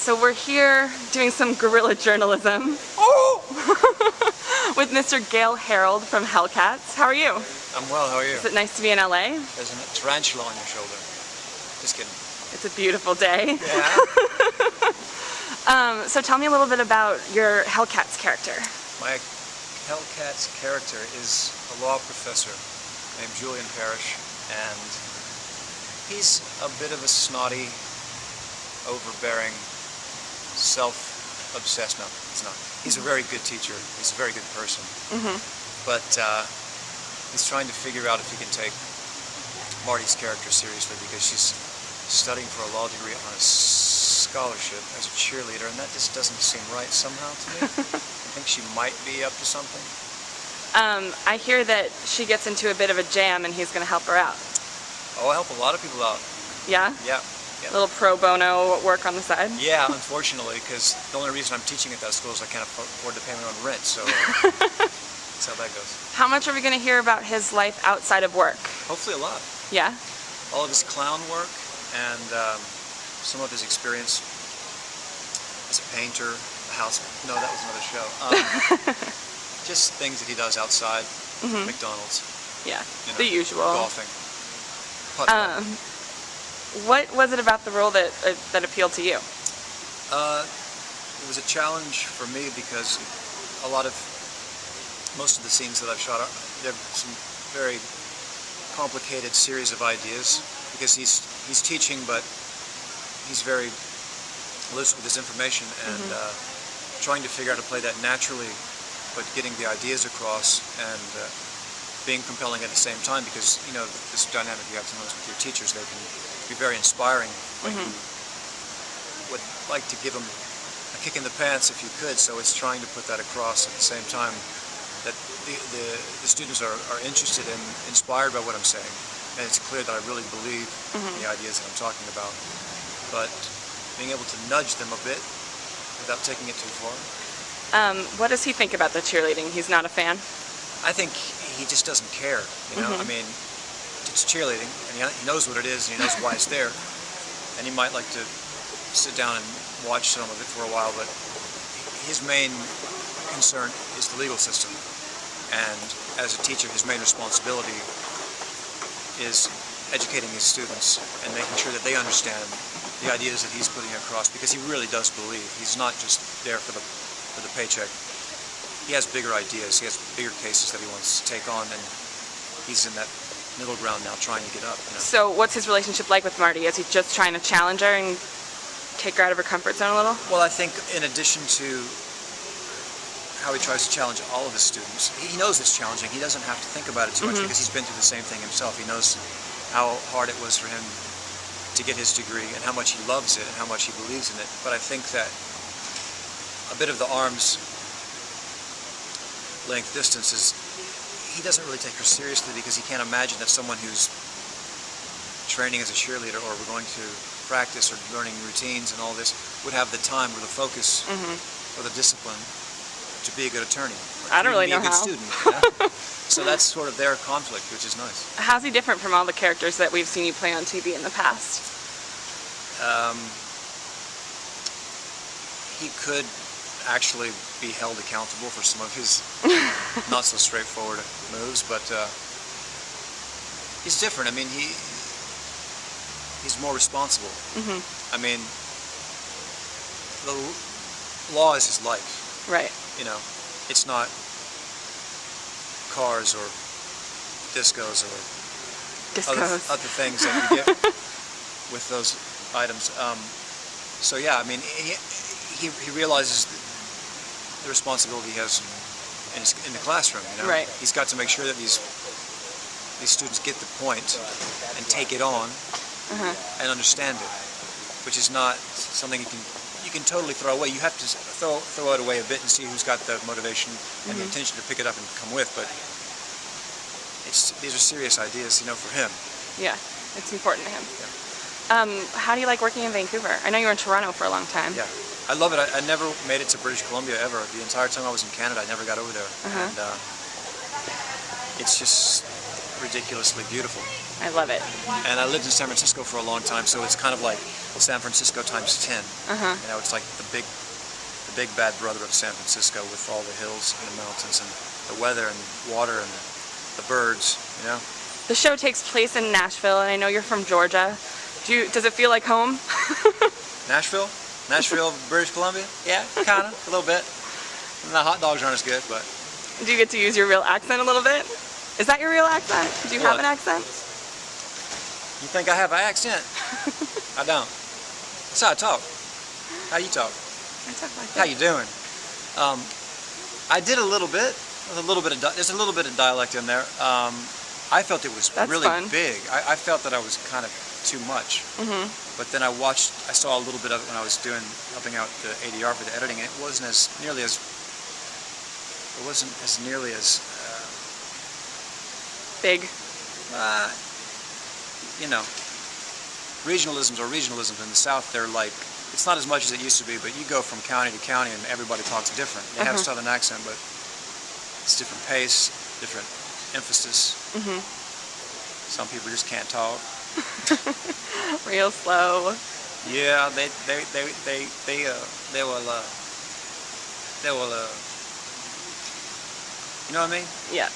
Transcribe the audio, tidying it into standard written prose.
So we're here doing some guerrilla journalism with Mr. Gale from Hellcats. How are you? I'm well, how are you? Is it nice to be in LA? There's a tarantula on your shoulder. Just kidding. It's a beautiful day. Yeah? So tell me a little bit about your Hellcats character. My Hellcats character is a law professor named Julian Parrish, and he's a bit of a snotty, overbearing, self-obsessed. No, he's not. He's a very good teacher. He's a very good person. But he's trying to figure out if he can take Marty's character seriously, because she's studying for a law degree on a scholarship as a cheerleader, and that just doesn't seem right somehow to me. I think she might be up to something. I hear that she gets into a bit of a jam and he's going to help her out. Oh, I help a lot of people out. Yeah? Yeah. A little pro bono work on the side? Yeah, unfortunately, because the only reason I'm teaching at that school is I can't afford to pay my own rent, so that's how that goes. How much are we going to hear about his life outside of work? Hopefully a lot. Yeah? All of his clown work and some of his experience as a painter, a house. No, that was another show. Just things that he does outside, McDonald's. Yeah, You know, the usual. Golfing. Putt-putt. What was it about the role that appealed to you? It was a challenge for me because most of the scenes that I've shot, there are some very complicated series of ideas, because he's teaching, but he's very loose with his information, and trying to figure out how to play that naturally, but getting the ideas across and being compelling at the same time, because you know this dynamic you have sometimes with your teachers, they can be very inspiring, but you would like to give them a kick in the pants if you could, so it's trying to put that across at the same time, that the students are interested and inspired by what I'm saying, and it's clear that I really believe in the ideas that I'm talking about, but being able to nudge them a bit without taking it too far. What does he think about the cheerleading? He's not a fan? I think he just doesn't care, you know? I mean, it's cheerleading, and he knows what it is, and he knows why it's there, and he might like to sit down and watch some of it for a while, but his main concern is the legal system, and as a teacher, his main responsibility is educating his students and making sure that they understand the ideas that he's putting across, because he really does believe. He's not just there for the paycheck. He has bigger ideas, he has bigger cases that he wants to take on, and he's in that middle ground now trying to get up. You know? So what's his relationship like with Marty? Is he just trying to challenge her and take her out of her comfort zone a little? Well, I think in addition to how he tries to challenge all of his students, he knows it's challenging. He doesn't have to think about it too much, because he's been through the same thing himself. He knows how hard it was for him to get his degree and how much he loves it and how much he believes in it. But I think that a bit of the arm's length distance is, he doesn't really take her seriously, because he can't imagine that someone who's training as a cheerleader or going to practice or learning routines and all this would have the time or the focus or the discipline to be a good attorney. I don't really know how. Be a good student. Yeah? So that's sort of their conflict, which is nice. How's he different from all the characters that we've seen you play on TV in the past? He could actually be held accountable for some of his not so straightforward moves, but he's different. I mean, he's more responsible. I mean, the law is his life. Right. You know, it's not cars or discos or other things that you get with those items. So yeah, I mean, he realizes the responsibility he has in the classroom. You know? Right. He's got to make sure that these students get the point and take it on and understand it, which is not something you can totally throw away. You have to throw it away a bit and see who's got the motivation and the intention to pick it up and come with. But these are serious ideas, you know, for him. Yeah, it's important to him. Yeah. How do you like working in Vancouver? I know you were in Toronto for a long time. Yeah, I love it. I never made it to British Columbia ever. The entire time I was in Canada, I never got over there. And it's just ridiculously beautiful. I love it. And I lived in San Francisco for a long time, so it's kind of like San Francisco times 10. You know, it's like the big bad brother of San Francisco with all the hills and the mountains and the weather and water and the birds, you know? The show takes place in Nashville, and I know you're from Georgia. Does it feel like home? Nashville? Nashville, British Columbia? Yeah, kind of, a little bit. And the hot dogs aren't as good, but... Do you get to use your real accent a little bit? Is that your real accent? Do you have What? an accent? You think I have an accent? I don't. That's how I talk. How you talk? I talk like How that. you doing? I did a little bit. There's a little bit of dialect in there. I felt it was That's really fun. big. I felt that I was kind of too much. But then I saw a little bit of it when I was helping out the ADR for the editing, and it wasn't nearly as Big. you know, regionalisms are regionalisms. In the South, they're like, it's not as much as it used to be, but you go from county to county and everybody talks different. They have a Southern accent, but it's different pace, different emphasis. Some people just can't talk. Real slow. Yeah, they will, you know what I mean? Yeah.